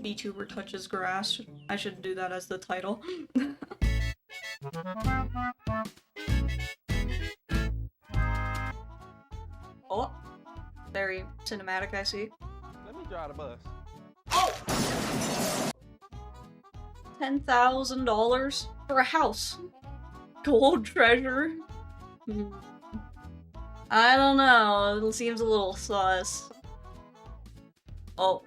VTuber touches grass. I should do that as the title. Oh, very cinematic, I see. Let me drive the bus. Oh! $10,000 for a house. Gold treasure. I don't know. It seems a little sus. Oh.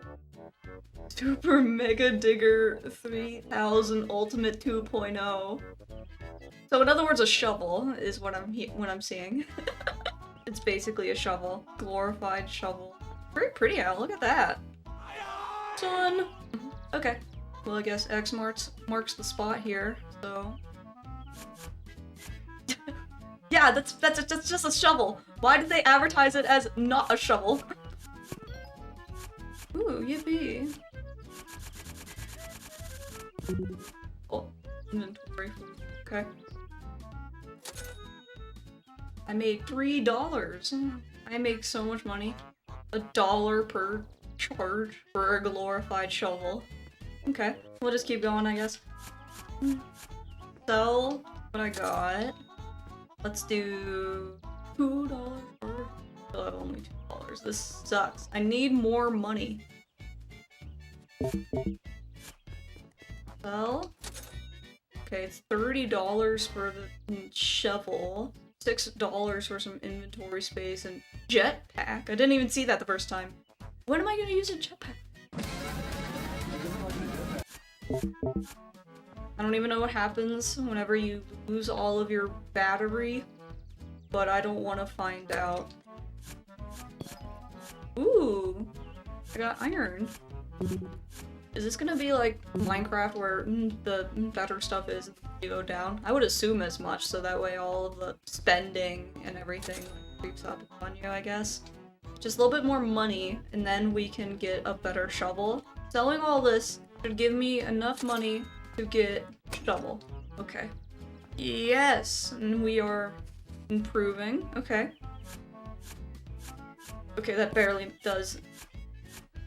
Super Mega Digger 3000 Ultimate 2.0. So in other words, a shovel is what I'm seeing. It's basically a shovel. Glorified shovel. Very pretty out. Look at that. Son. Okay. Well, I guess X marks the spot here. So. Yeah, that's just a shovel. Why did they advertise it as not a shovel? Ooh, yippee. Oh, inventory. Okay. I made $3. I make so much money. $1 per charge for a glorified shovel. Okay, we'll just keep going, I guess. Sell what I got. Let's do $2 for only $2. This sucks. I need more money. Well, okay, it's $30 for the shovel, $6 for some inventory space, and jetpack. I didn't even see that the first time. When am I gonna use a jetpack? I don't even know what happens whenever you lose all of your battery, but I don't want to find out. Ooh, I got iron. Is this gonna be like Minecraft where the better stuff is you go down? I would assume as much, so that way all of the spending and everything creeps up on you, I guess. Just a little bit more money, and then we can get a better shovel. Selling all this should give me enough money to get shovel. Okay. Yes, and we are improving. Okay. Okay, that barely does.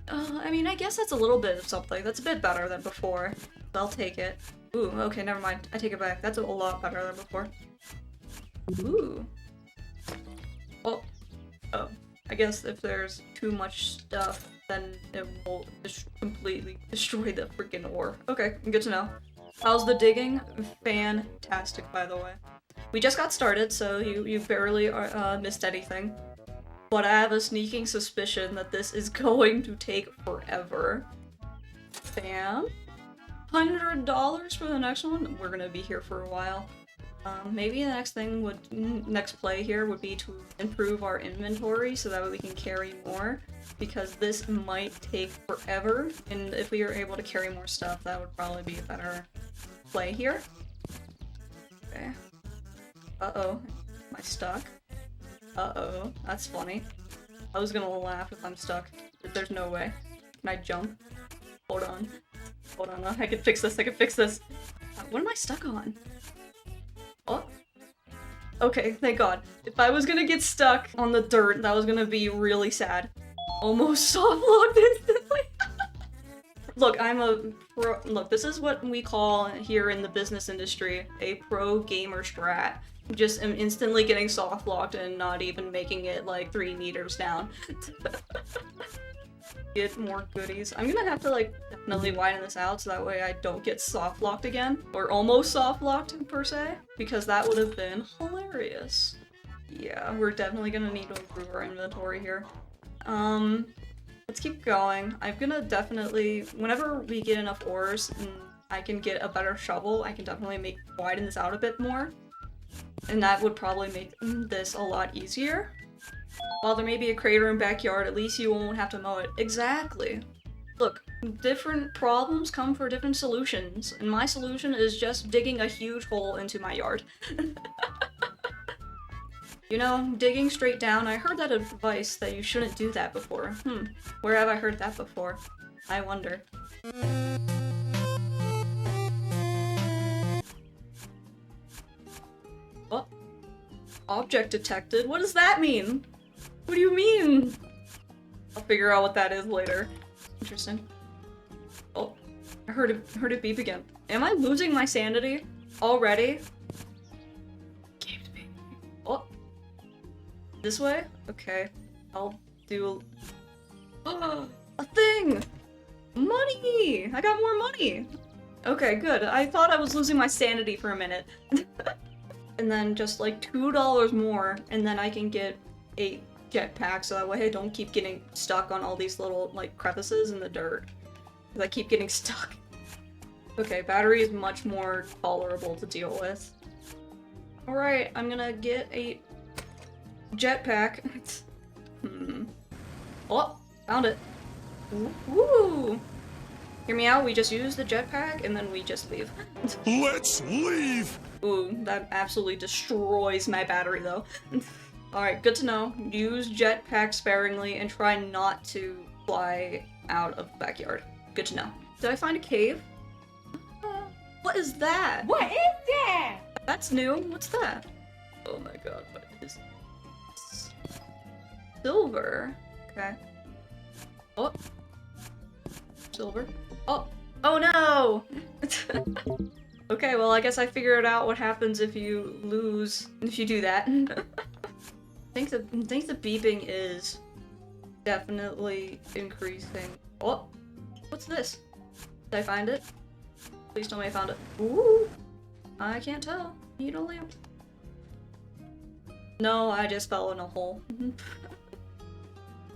I mean, I guess that's a little bit of something. That's a bit better than before. I'll take it. Ooh, okay, never mind. I take it back. That's a lot better than before. Ooh. Oh. Oh. I guess if there's too much stuff, then it will just completely destroy the freaking ore. Okay, good to know. How's the digging? Fantastic, by the way. We just got started, so you barely missed anything. But I have a sneaking suspicion that this is going to take forever. Bam. $100 for the next one? We're gonna be here for a while. Maybe the next play here would be to improve our inventory so that way we can carry more, because this might take forever, and if we are able to carry more stuff, that would probably be a better play here. Okay. Uh-oh. Am I stuck? Uh-oh. That's funny. I was gonna laugh if I'm stuck. There's no way. Can I jump? Hold on. Hold on. I can fix this. I can fix this. What am I stuck on? Oh. Okay, thank God. If I was gonna get stuck on the dirt, that was gonna be really sad. Almost soft-locked instantly. Look, I'm a pro- Look, this is what we call here in the business industry a pro gamer strat. Just am instantly getting soft-locked and not even making it like 3 meters down. Get more goodies. I'm gonna have to like definitely widen this out so that way I don't get soft-locked again. Or almost soft-locked per se. Because that would have been hilarious. Yeah, we're definitely gonna need to improve our inventory here. Let's keep going. I'm gonna definitely, whenever we get enough ores and I can get a better shovel, I can definitely widen this out a bit more. And that would probably make this a lot easier. While there may be a crater in backyard, at least you won't have to mow it. Exactly. Look, different problems come for different solutions, and my solution is just digging a huge hole into my yard. You know, digging straight down, I heard that advice that you shouldn't do that before. Where have I heard that before? I wonder. Oh. Object detected? What does that mean? What do you mean? I'll figure out what that is later. Interesting. Oh, heard it beep again. Am I losing my sanity already? Oh, this way? Okay, I'll do a thing. Money! I got more money. Okay, good. I thought I was losing my sanity for a minute. And then just like $2 more, and then I can get a jetpack, so that way I don't keep getting stuck on all these little like crevices in the dirt. Because I keep getting stuck. Okay, battery is much more tolerable to deal with. Alright, I'm gonna get a jetpack. Oh, found it. Woo! Hear me out, we just use the jetpack and then we just leave. Let's leave! Ooh, that absolutely destroys my battery though. Alright, good to know. Use jetpack sparingly and try not to fly out of the backyard. Good to know. Did I find a cave? What is that? What is that? That's new. What's that? Oh my god, what is this? Silver. Okay. Oh. Silver. Oh. Oh no! Okay, well I guess I figured out what happens if you lose, if you do that. I think the beeping is definitely increasing. Oh! What's this? Did I find it? Please tell me I found it. Ooh! I can't tell. Need a lamp. No, I just fell in a hole.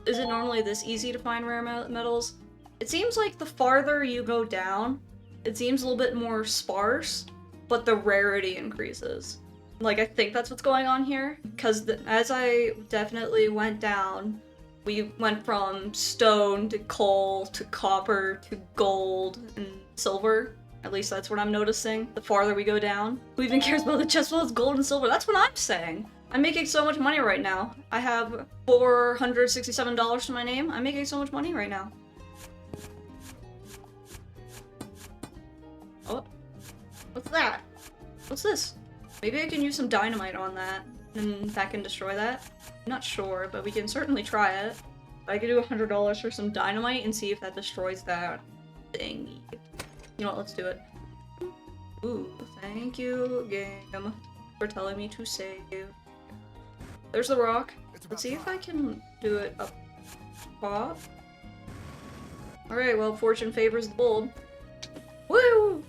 Is it normally this easy to find rare metals? It seems like the farther you go down, it seems a little bit more sparse, but the rarity increases. Like, I think that's what's going on here, because as I definitely went down, we went from stone to coal to copper to gold and silver. At least that's what I'm noticing, the farther we go down. Who even cares about the chest full of gold and silver? That's what I'm saying! I'm making so much money right now. I have $467 to my name. I'm making so much money right now. Oh. What's that? What's this? Maybe I can use some dynamite on that, and that can destroy that? I'm not sure, but we can certainly try it. I could do $100 for some dynamite and see if that destroys that thing. You know what, let's do it. Ooh, thank you, game, for telling me to save. There's the rock. Let's see if I can do it up top. Alright, well, fortune favors the bold. Woo!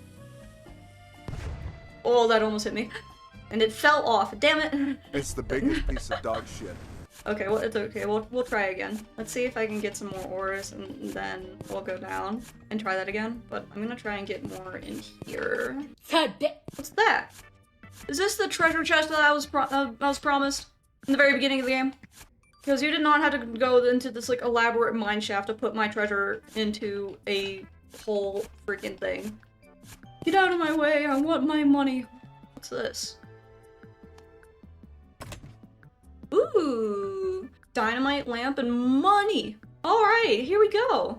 Oh, that almost hit me. And it fell off. Damn it! It's the biggest piece of dog shit. Okay, well, it's okay. We'll try again. Let's see if I can get some more ores, and then we'll go down and try that again. But I'm gonna try and get more in here. What's that? Is this the treasure chest that I was promised in the very beginning of the game? Because you did not have to go into this like elaborate mine shaft to put my treasure into a whole freaking thing. Get out of my way! I want my money. What's this? Ooh! Dynamite, lamp, and money! Alright, here we go!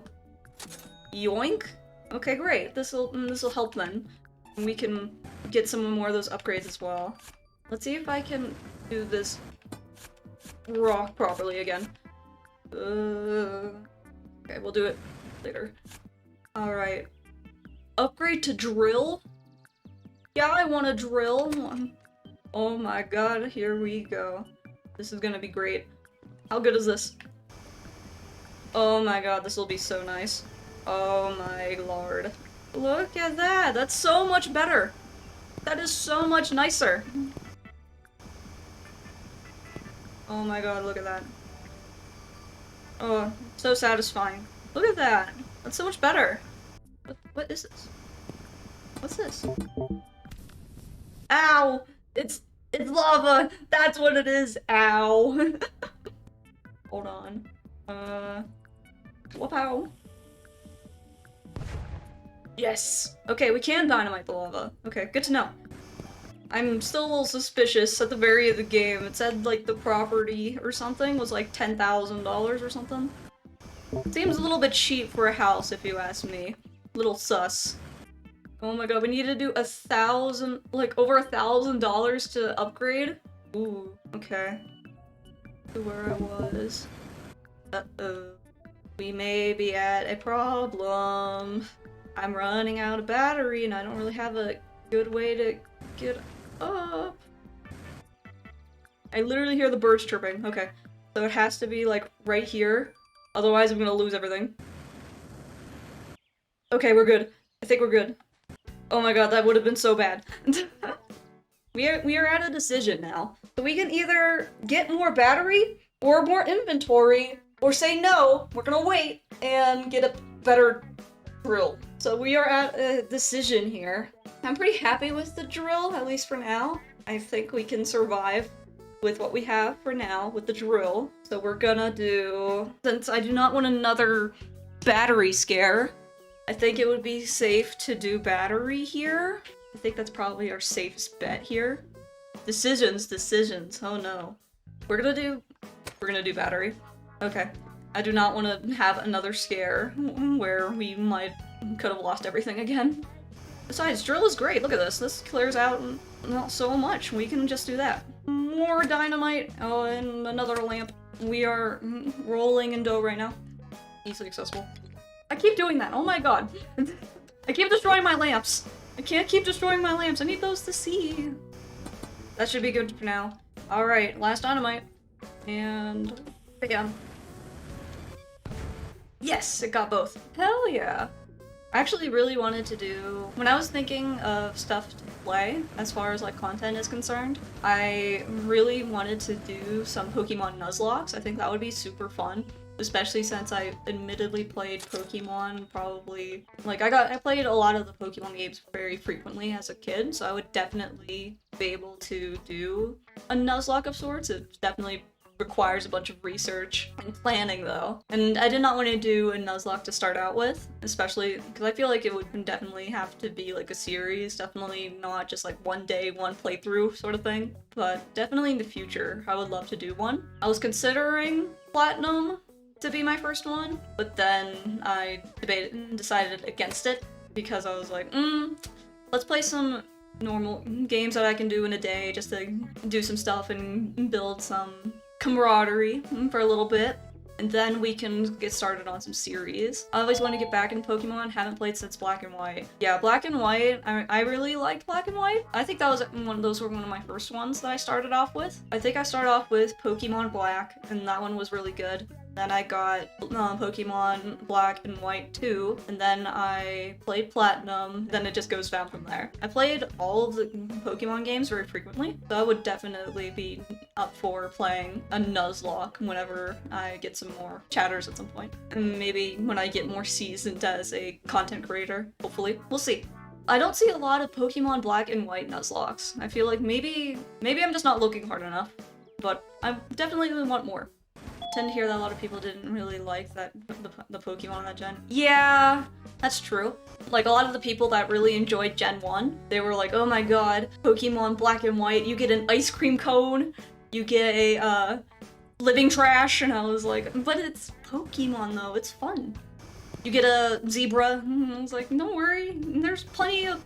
Yoink! Okay, great. This'll help then. And we can get some more of those upgrades as well. Let's see if I can do this rock properly again. Okay, we'll do it later. Alright. Upgrade to drill? Yeah, I want to drill. Oh my god, here we go. This is gonna be great. How good is this? Oh my god, this will be so nice. Oh my lord. Look at that! That's so much better! That is so much nicer! Oh my god, look at that. Oh, so satisfying. Look at that! That's so much better! What is this? What's this? Ow! It's lava! That's what it is! Ow! Hold on. Whoop-ow. Yes! Okay, we can dynamite the lava. Okay, good to know. I'm still a little suspicious. At the very end of the game, it said, like, the property or something was, like, $10,000 or something. Seems a little bit cheap for a house, if you ask me. Little sus. Oh my god, we need to do over $1,000 to upgrade? Ooh, okay. To where I was. Uh-oh. We may be at a problem. I'm running out of battery and I don't really have a good way to get up. I literally hear the birds chirping. Okay. So it has to be like right here. Otherwise I'm gonna lose everything. Okay, we're good. I think we're good. Oh my god, that would have been so bad. We are at a decision now. So we can either get more battery or more inventory, or say no, we're gonna wait and get a better drill. So we are at a decision here. I'm pretty happy with the drill, at least for now. I think we can survive with what we have for now with the drill. So we're gonna do, since I do not want another battery scare, I think it would be safe to do battery here. I think that's probably our safest bet here. Decisions. Oh no. We're gonna do battery. Okay. I do not want to have another scare where we could have lost everything again. Besides, drill is great. Look at this. This clears out not so much. We can just do that. More dynamite. Oh, and another lamp. We are rolling in dough right now. Easily accessible. I keep doing that. Oh my god. I keep destroying my lamps. I can't keep destroying my lamps. I need those to see. That should be good for now. Alright, last dynamite. And bam. Yes, it got both. Hell yeah. I actually really wanted to do, when I was thinking of stuff to play, as far as like content is concerned, I really wanted to do some Pokemon Nuzlockes. I think that would be super fun. Especially since I admittedly played Pokemon probably, like I played a lot of the Pokemon games very frequently as a kid, so I would definitely be able to do a Nuzlocke of sorts. It definitely requires a bunch of research and planning though. And I did not want to do a Nuzlocke to start out with, especially because I feel like it would definitely have to be like a series, definitely not just like one day, one playthrough sort of thing. But definitely in the future, I would love to do one. I was considering Platinum to be my first one, but then I decided against it because I was like, let's play some normal games that I can do in a day just to do some stuff and build some camaraderie for a little bit, and then we can get started on some series. I always want to get back into Pokemon, haven't played since Black and White. Yeah, Black and White, I really liked Black and White. I think that was those were one of my first ones that I started off with. I think I started off with Pokemon Black, and that one was really good. Then I got Pokemon Black and White 2, and then I played Platinum, then it just goes down from there. I played all of the Pokemon games very frequently, so I would definitely be up for playing a Nuzlocke whenever I get some more chatters at some point. And maybe when I get more seasoned as a content creator, hopefully. We'll see. I don't see a lot of Pokemon Black and White Nuzlockes. I feel like maybe I'm just not looking hard enough, but I definitely want more. Tend to hear that a lot of people didn't really like that the Pokemon on that gen. Yeah, that's true. Like a lot of the people that really enjoyed Gen 1, they were like, oh my god, Pokemon Black and White, you get an ice cream cone, you get a living trash, and I was like, but it's Pokemon though, it's fun. You get a zebra, and I was like, don't worry, there's plenty of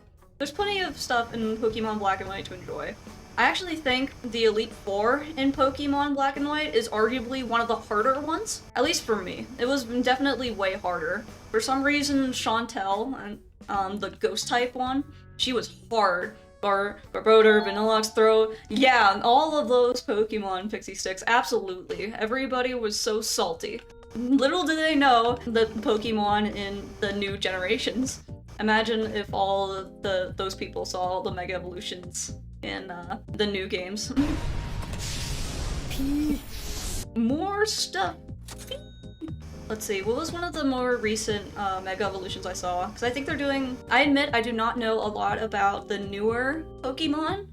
stuff in Pokemon Black and White to enjoy. I actually think the Elite Four in Pokemon Black and White is arguably one of the harder ones. At least for me. It was definitely way harder. For some reason, Chantel, the ghost type one, she was hard. Barboder, Vanilluxe, Throw, yeah, all of those Pokemon Pixie Sticks, absolutely. Everybody was so salty. Little did they know the Pokemon in the new generations. Imagine if all of those people saw the Mega Evolutions in the new games. More stuff. Let's see, what was one of the more recent Mega Evolutions I saw? Because I think they're doing... I admit I do not know a lot about the newer Pokemon.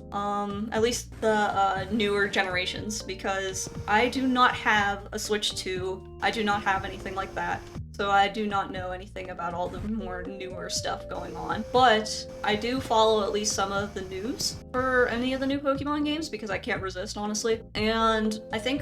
At least the newer generations, because I do not have a Switch 2. I do not have anything like that. So I do not know anything about all the more newer stuff going on. But I do follow at least some of the news for any of the new Pokemon games because I can't resist, honestly. And I think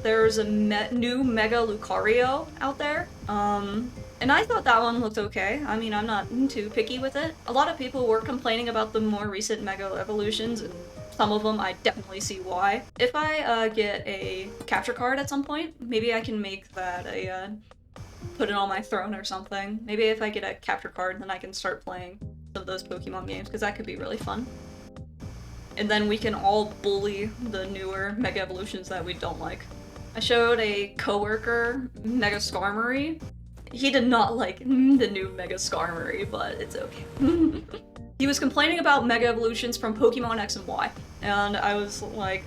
there's a new Mega Lucario out there. And I thought that one looked okay. I mean, I'm not too picky with it. A lot of people were complaining about the more recent Mega Evolutions, and some of them I definitely see why. If I get a capture card at some point, maybe I can make that put it on my throne or something. Maybe if I get a capture card, then I can start playing some of those Pokemon games, because that could be really fun. And then we can all bully the newer Mega Evolutions that we don't like. I showed a coworker Mega Skarmory. He did not like the new Mega Skarmory, but it's okay. He was complaining about Mega Evolutions from Pokemon X and Y, and I was like,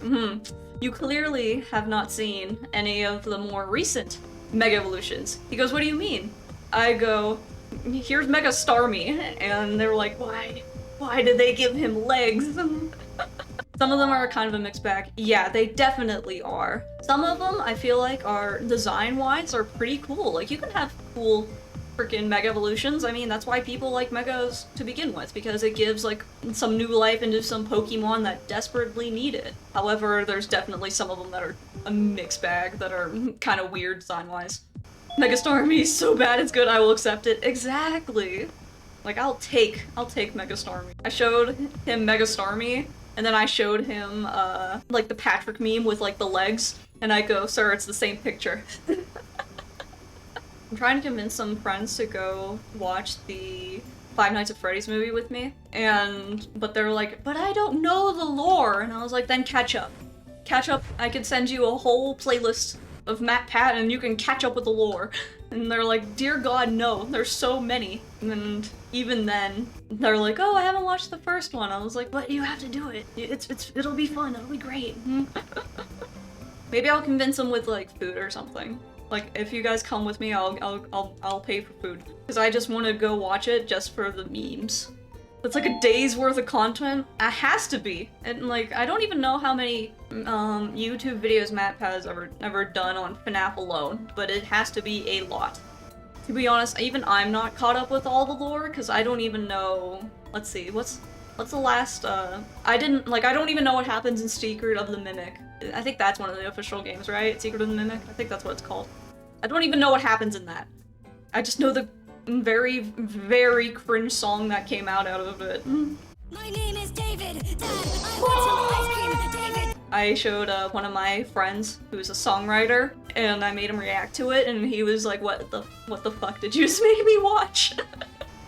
you clearly have not seen any of the more recent Mega Evolutions. He goes, what do you mean? I go, here's Mega Starmie, and they're like, why did they give him legs? Some of them are kind of a mixed bag. Yeah, they definitely are. Some of them, I feel like, are design-wise are pretty cool. Like, you can have cool freaking Mega Evolutions. I mean, that's why people like Megas to begin with, because it gives, like, some new life into some Pokemon that desperately need it. However, there's definitely some of them that are a mixed bag, that are kind of weird design-wise. Mega Starmie is so bad it's good, I will accept it. Exactly. Like, I'll take Mega Starmie. I showed him Mega Starmie, and then I showed him, like, the Patrick meme with, like, the legs, and I go, sir, it's the same picture. I'm trying to convince some friends to go watch the Five Nights at Freddy's movie with me, but they're like, but I don't know the lore, and I was like, then catch up. Catch up, I could send you a whole playlist of Matt Pat, and you can catch up with the lore. And they're like, dear God, no, there's so many. And even then, they're like, oh, I haven't watched the first one. I was like, but you have to do it. It'll be fun, it'll be great. Maybe I'll convince them with, like, food or something. Like, if you guys come with me, I'll pay for food. Because I just want to go watch it just for the memes. It's like a day's worth of content. It has to be. And, like, I don't even know how many YouTube videos Matt has ever done on FNAF alone, but it has to be a lot. To be honest, even I'm not caught up with all the lore, because I don't even know. Let's see, what's the last, I don't even know what happens in Secret of the Mimic. I think that's one of the official games, right? Secret of the Mimic? I think that's what it's called. I don't even know what happens in that. I just know the very, very cringe song that came out of it. My name is David. Dad, I want some ice cream, David. I showed one of my friends who's a songwriter, and I made him react to it, and he was like, what the fuck did you just make me watch?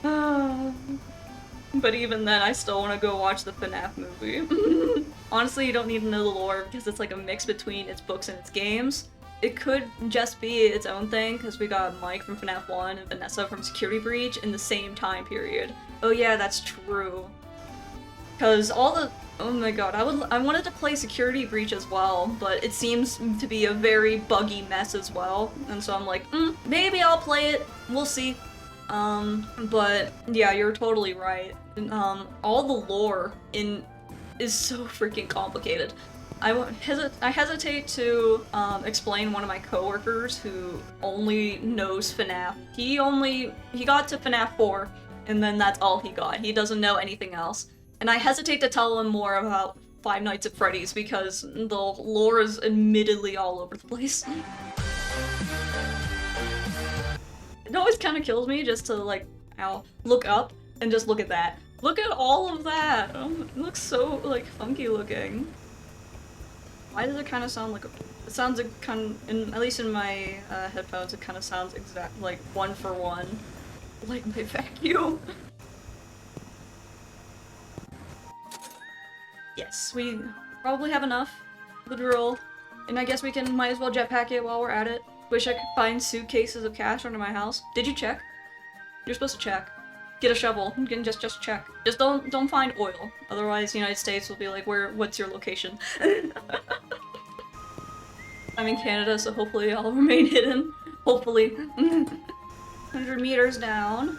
But even then, I still want to go watch the FNAF movie. Honestly, you don't need to know the lore, because it's like a mix between its books and its games. It could just be its own thing, because we got Mike from FNAF 1 and Vanessa from Security Breach in the same time period. Oh yeah, that's true. Because all the... Oh my god, I wanted to play Security Breach as well, but it seems to be a very buggy mess as well. And so I'm like, maybe I'll play it, we'll see. But yeah, you're totally right. All the lore is so freaking complicated. I hesitate to explain one of my coworkers who only knows FNAF. He got to FNAF 4, and then that's all he got. He doesn't know anything else. And I hesitate to tell him more about Five Nights at Freddy's because the lore is admittedly all over the place. It always kind of kills me just to, like, look up and just look at that. Look at all of that! It looks so, like, funky looking. Why does it kind of sound like it sounds like at least in my headphones, it kind of sounds like one for one, like my vacuum. Yes, we probably have enough. The drill. And I guess we might as well jetpack it while we're at it. Wish I could find suitcases of cash under my house. Did you check? You're supposed to check. Get a shovel. You can just check. Just don't find oil. Otherwise, the United States will be like, what's your location? I'm in Canada, so hopefully I'll remain hidden. Hopefully. 100 meters down.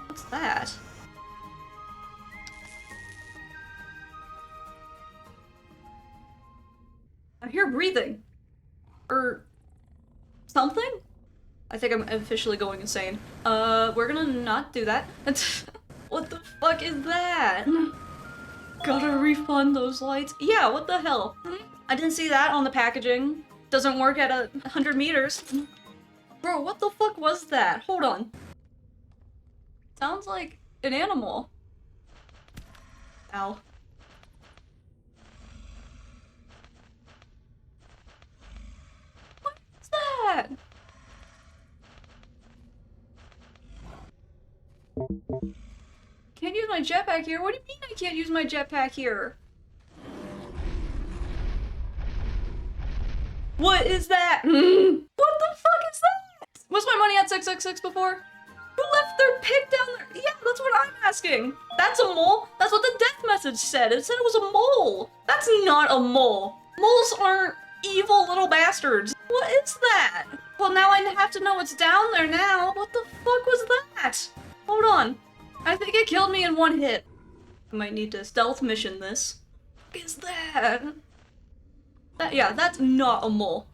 What's that? I hear breathing. Or something? I think I'm officially going insane. We're gonna not do that. What the fuck is that? Gotta refund those lights. Yeah, what the hell? I didn't see that on the packaging. Doesn't work at 100 meters. Bro, what the fuck was that? Hold on. Sounds like an animal. Ow. What's that? Can't use my jetpack here? What do you mean I can't use my jetpack here? What is that? What the fuck is that? Was my money at 666 before? Who left their pig down there? Yeah, that's what I'm asking. That's a mole? That's what the death message said. It said it was a mole. That's not a mole. Moles aren't evil little bastards. What is that? Well, now I have to know what's down there now. What the fuck was that? Hold on. I think it killed me in one hit. I might need to stealth mission this. What is that? Yeah, that's not a mole.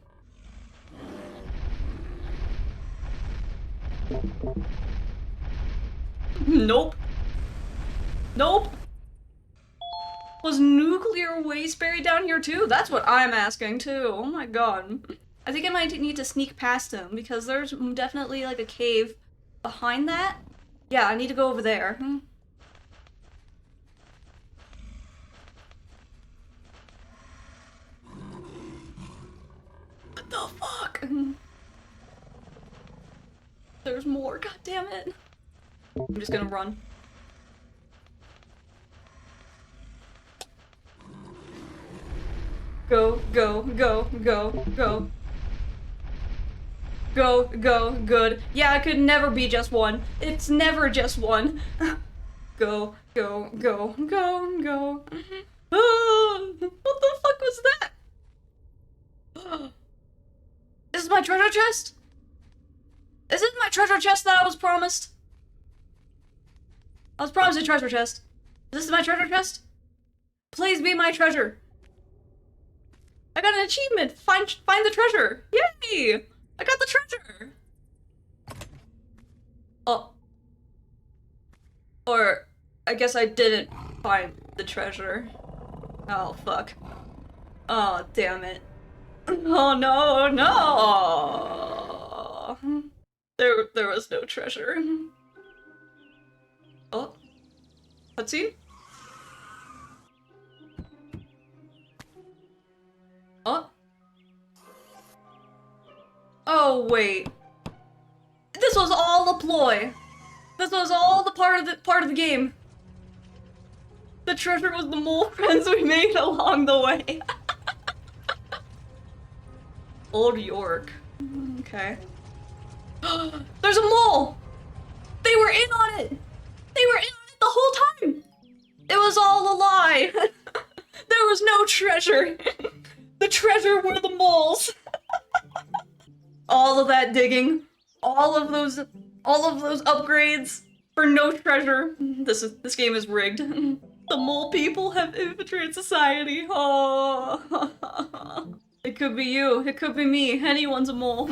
Nope. Nope. Was nuclear waste buried down here too? That's what I'm asking too. Oh my god. I think I might need to sneak past him because there's definitely like a cave behind that. Yeah, I need to go over there. What the fuck? There's more, god damn it. I'm just gonna run. Go, go, go, go, go. Go, go, good. Yeah, it could never be just one. It's never just one. Go, go, go, go, go. What the fuck was that? Is this my treasure chest? Is this my treasure chest that I was promised? I was promised a treasure chest. Is this my treasure chest? Please be my treasure. I got an achievement. Find the treasure. Yay! I got the treasure. Oh. Or I guess I didn't find the treasure. Oh fuck. Oh damn it. Oh no, no. There was no treasure. Oh. Cutscene? Oh. Oh wait. This was all a ploy. This was all the part of the game. The treasure was the mole friends we made along the way. Old York. Okay. There's a mole! They were in on it! They were in on it the whole time! It was all a lie! There was no treasure! The treasure were the moles! All of that digging, all of those upgrades for no treasure. This game is rigged. The mole people have infiltrated society. Oh. It could be you, it could be me, anyone's a mole.